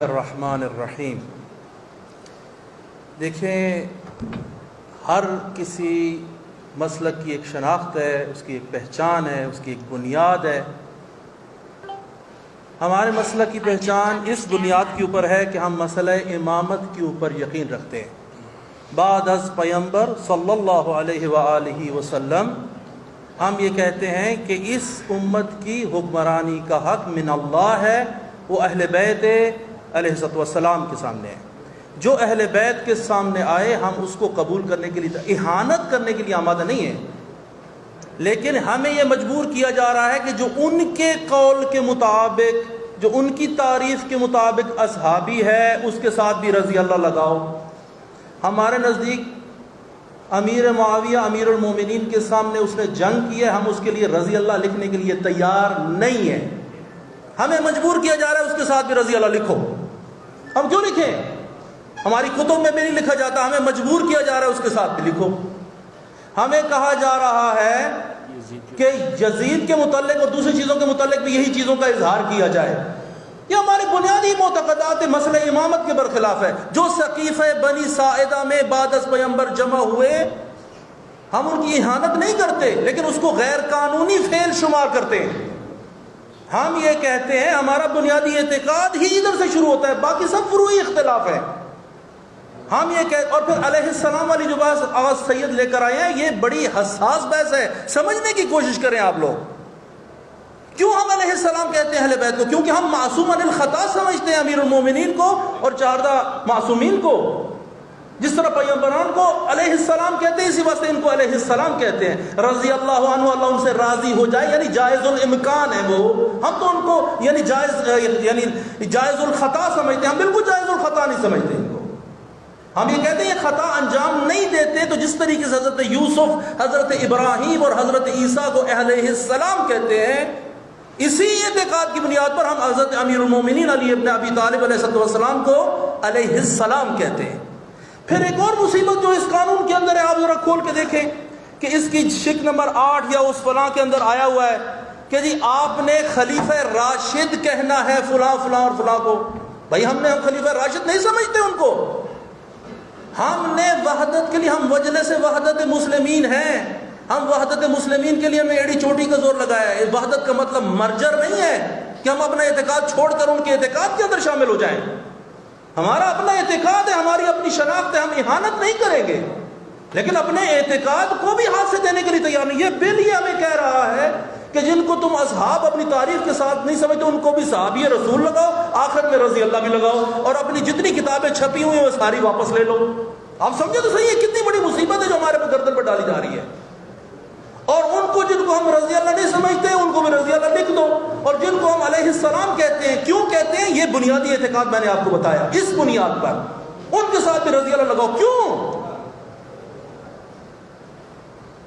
الرحمن الرحیم۔ دیکھیں، ہر کسی مسلک کی ایک شناخت ہے، اس کی ایک پہچان ہے، اس کی ایک بنیاد ہے۔ ہمارے مسلک کی پہچان اس بنیاد کے اوپر ہے کہ ہم مسئلہ امامت کے اوپر یقین رکھتے ہیں۔ بعد از پیغمبر صلی اللہ علیہ وآلہ وسلم ہم یہ کہتے ہیں کہ اس امت کی حکمرانی کا حق من اللہ ہے، وہ اہل بیت علیہ السلام کے سامنے ہے۔ جو اہل بیت کے سامنے آئے ہم اس کو قبول کرنے کے لیے، اہانت کرنے کے لیے آمادہ نہیں ہیں، لیکن ہمیں یہ مجبور کیا جا رہا ہے کہ جو ان کے قول کے مطابق، جو ان کی تعریف کے مطابق اصحابی ہے، اس کے ساتھ بھی رضی اللہ لگاؤ۔ ہمارے نزدیک امیر معاویہ امیر المومنین کے سامنے اس نے جنگ کی ہے، ہم اس کے لیے رضی اللہ لکھنے کے لیے تیار نہیں ہیں۔ ہمیں مجبور کیا جا رہا ہے اس کے ساتھ بھی رضی اللہ لکھو۔ ہم کیوں لکھیں؟ ہماری کتب میں بھی نہیں لکھا جاتا، ہمیں مجبور کیا جا رہا ہے اس کے ساتھ بھی لکھو۔ ہمیں کہا جا رہا ہے کہ یزید کے متعلق اور دوسری چیزوں کے متعلق بھی یہی چیزوں کا اظہار کیا جائے۔ یہ ہماری بنیادی معتقدات مسئلہ امامت کے برخلاف ہے۔ جو سقیفہ بنی ساعدہ میں بعد از پیغمبر جمع ہوئے، ہم ان کی اہانت نہیں کرتے، لیکن اس کو غیر قانونی فعل شمار کرتے ہیں۔ ہم یہ کہتے ہیں ہمارا بنیادی اعتقاد ہی ادھر سے شروع ہوتا ہے، باقی سب فروعی اختلاف ہے۔ ہم یہ کہتے، اور پھر علیہ السلام والی جو بات آغاز سید لے کر آئے ہیں، یہ بڑی حساس بحث ہے، سمجھنے کی کوشش کریں آپ لوگ۔ کیوں ہم علیہ السلام کہتے ہیں اہل بیت کو؟ کیونکہ ہم معصوم عن الخطا سمجھتے ہیں امیر المومنین کو اور 14 معصومین کو۔ جس طرح پیغمبران کو علیہ السلام کہتے ہیں، اسی واسطے ان کو علیہ السلام کہتے ہیں۔ رضی اللہ عنہ، اللہ ان سے راضی ہو جائے، یعنی جائز الامکان ہے وہ۔ ہم تو ان کو یعنی جائز الخطا سمجھتے ہیں، ہم بالکل جائز الخطا نہیں سمجھتے ان کو۔ ہم یہ کہتے ہیں یہ خطا انجام نہیں دیتے، تو جس طریقے سے حضرت یوسف، حضرت ابراہیم اور حضرت عیسیٰ کو علیہ السلام کہتے ہیں، اسی اعتقاد کی بنیاد پر ہم حضرت امیر المومنین علی ابن ابی طالب علیہ السلام کو علیہ السلام کہتے ہیں۔ پھر ایک اور مصیبت جو اس قانون کے اندر ہے، آپ ذرا کھول کے دیکھیں کہ اس کی شک نمبر 8 یا اس فلاں کے اندر آیا ہوا ہے کہ جی آپ نے خلیفہ راشد کہنا ہے فلاں فلاں اور فلاں کو۔ بھائی ہم خلیفہ راشد نہیں سمجھتے ان کو۔ ہم نے وحدت کے لیے، ہم وجلے سے وحدت مسلمین ہیں، ہم وحدت مسلمین کے لیے ہم نے ایڑی چوٹی کا زور لگایا ہے۔ وحدت کا مطلب مرجر نہیں ہے کہ ہم اپنا اعتقاد چھوڑ کر ان کے اعتقاد کے اندر شامل ہو جائیں۔ ہمارا اپنا اعتقاد ہے، ہماری اپنی شناخت ہے، ہم اہانت نہیں کریں گے، لیکن اپنے اعتقاد کو بھی ہاتھ سے دینے کے لیے تیار نہیں۔ یہ بل یہ ہمیں کہہ رہا ہے کہ جن کو تم اصحاب اپنی تعریف کے ساتھ نہیں سمجھتے، ان کو بھی صحابی رسول لگاؤ، آخر میں رضی اللہ بھی لگاؤ، اور اپنی جتنی کتابیں چھپی ہوئی ہیں وہ ساری واپس لے لو۔ آپ سمجھے تو صحیح ہے کتنی بڑی مصیبت ہے جو ہمارے گردن پر ڈالی جا رہی ہے۔ اور ان کو جن کو ہم رضی اللہ نہیں سمجھتے ان کو بھی رضی اللہ لکھ دو، اور جن کو ہم علیہ السلام کہتے ہیں، کیوں کہتے ہیں؟ یہ بنیادی اعتقاد میں نے آپ کو بتایا، اس بنیاد پر ان کے ساتھ بھی رضی اللہ لگاؤ۔ کیوں؟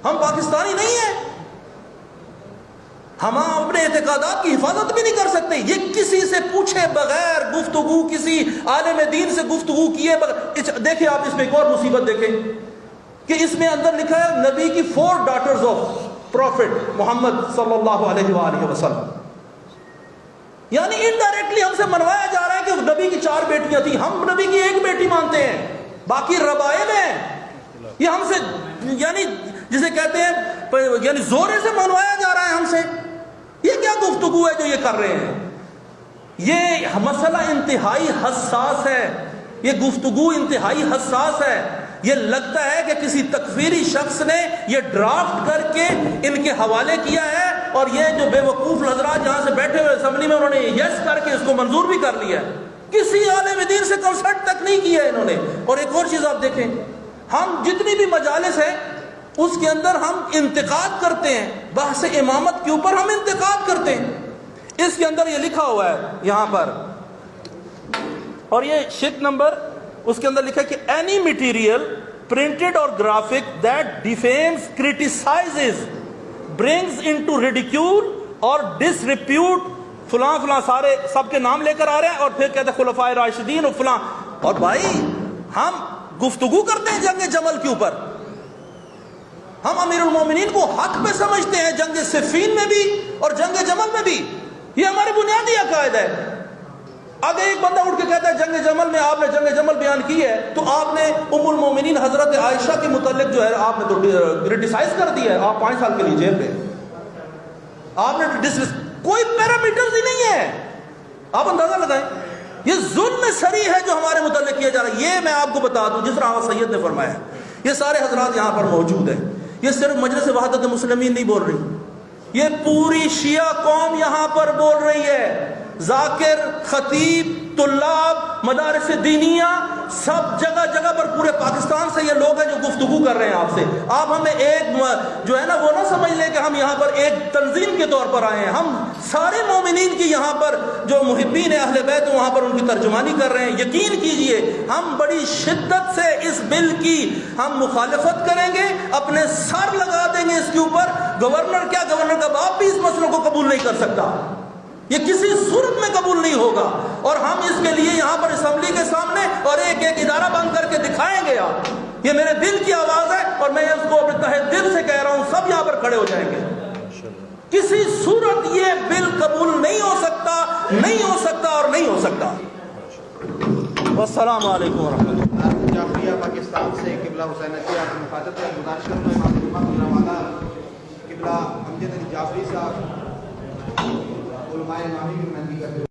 ہم پاکستانی نہیں ہیں، ہم اپنے اعتقادات کی حفاظت بھی نہیں کر سکتے۔ یہ کسی سے پوچھے بغیر گفتگو، کسی عالم دین سے گفتگو کیے بغیر۔ دیکھیں آپ اس میں ایک اور مصیبت دیکھیں کہ اس میں اندر لکھا ہے نبی کی 4 ڈاٹرز آف پروفٹ محمد صلی اللہ علیہ وآلہ وسلم، یعنی انڈائریکٹلی ہم سے منوایا جا رہا ہے کہ نبی کی 4 بیٹیاں تھیں، ہم نبی کی 1 بیٹی مانتے ہیں، باقی ربائب ہیں۔ یہ ہم سے یعنی جسے کہتے ہیں یعنی زورے سے منوایا جا رہا ہے ہم سے۔ یہ کیا گفتگو ہے جو یہ کر رہے ہیں؟ یہ مسئلہ انتہائی حساس ہے، یہ گفتگو انتہائی حساس ہے۔ یہ لگتا ہے کہ کسی تکفیری شخص نے یہ ڈرافٹ کر کے ان کے حوالے کیا ہے، اور یہ جو بے وقوف حضرات جہاں سے بیٹھے ہوئے اسمبلی میں، انہوں نے یس کر کے اس کو منظور بھی کر لیا ہے۔ کسی عالم دین سے کنسلٹ تک نہیں کیا ہے انہوں نے۔ اور ایک اور چیز آپ دیکھیں، ہم جتنی بھی مجالس ہیں اس کے اندر ہم انتقاد کرتے ہیں، بحث امامت کے اوپر ہم انتقاد کرتے ہیں۔ اس کے اندر یہ لکھا ہوا ہے یہاں پر، اور یہ شک نمبر اس کے اندر لکھا ہے کہ اینی مٹیریل پرنٹڈ اور graphic that defames, criticizes, brings into ridicule اور ڈس ریپیوٹ فلاں فلاں، سارے سب کے نام لے کر آ رہے ہیں، اور پھر کہتے ہیں خلفائے راشدین اور فلاں۔ اور بھائی ہم گفتگو کرتے ہیں جنگ جمل کے اوپر، ہم امیر المومنین کو حق پہ سمجھتے ہیں، جنگ صفین میں بھی اور جنگ جمل میں بھی۔ یہ ہماری بنیادی عقائد ہے۔ اگر ایک بندہ اٹھ کے کہتا ہے جمل میں آپ نے جنگ جمل بیان کی ہے تو آپ نے ام المومنین حضرت عائشہ کے متعلق جو ہے آپ نے تو کرٹیسائز کر دیا ہے. آپ 5 سال کے لیے جیل پہ, آپ نے کوئی پیرامیٹرز ہی نہیں ہے. آپ اندازہ لگائیں, یہ ظلم سری ہے جو ہمارے متعلق کیا جا رہا ہے. یہ میں آپ کو بتا دوں, جس طرح سید نے فرمایا, یہ سارے حضرات یہاں پر موجود ہیں. یہ صرف مجلس وحدت مسلمین نہیں بول رہی, یہ پوری شیعہ قوم یہاں پر بول رہی ہے. ذاکر, خطیب, طلاب, مدارس دینیہ, سب جگہ جگہ پر پورے پاکستان سے یہ لوگ ہیں جو گفتگو کر رہے ہیں آپ سے. آپ ہمیں ایک جو ہے نا وہ نہ سمجھ لیں کہ ہم یہاں پر ایک تنظیم کے طور پر آئے ہیں. ہم سارے مومنین کی یہاں پر جو محبین اہل بیت وہاں پر ان کی ترجمانی کر رہے ہیں. یقین کیجئے ہم بڑی شدت سے اس بل کی ہم مخالفت کریں گے, اپنے سر لگا دیں گے اس کے اوپر. گورنر کیا, گورنر کا باپ بھی اس مسئلے کو قبول نہیں کر سکتا, یہ کسی صورت میں قبول نہیں ہوگا. اور ہم اس کے لیے یہاں پر اسمبلی کے سامنے اور ایک ایک ادارہ بند کر کے دکھائیں گے. آپ, یہ میرے دل کی آواز ہے اور میں اس کو اپنے تہہ دل سے کہہ رہا ہوں, سب یہاں پر کھڑے ہو جائیں گے. کسی صورت یہ بل قبول نہیں ہو سکتا, نہیں ہو سکتا اور نہیں ہو سکتا. والسلام علیکم ورحمۃ اللہ. جعفریہ پاکستان سے قبلہ حسین علی آپ کی مخاطب ہے. گزارش کرتا ہوں امام والا قبلہ امجد علی جعفری صاحب علماء امامی کی مہندی کرتے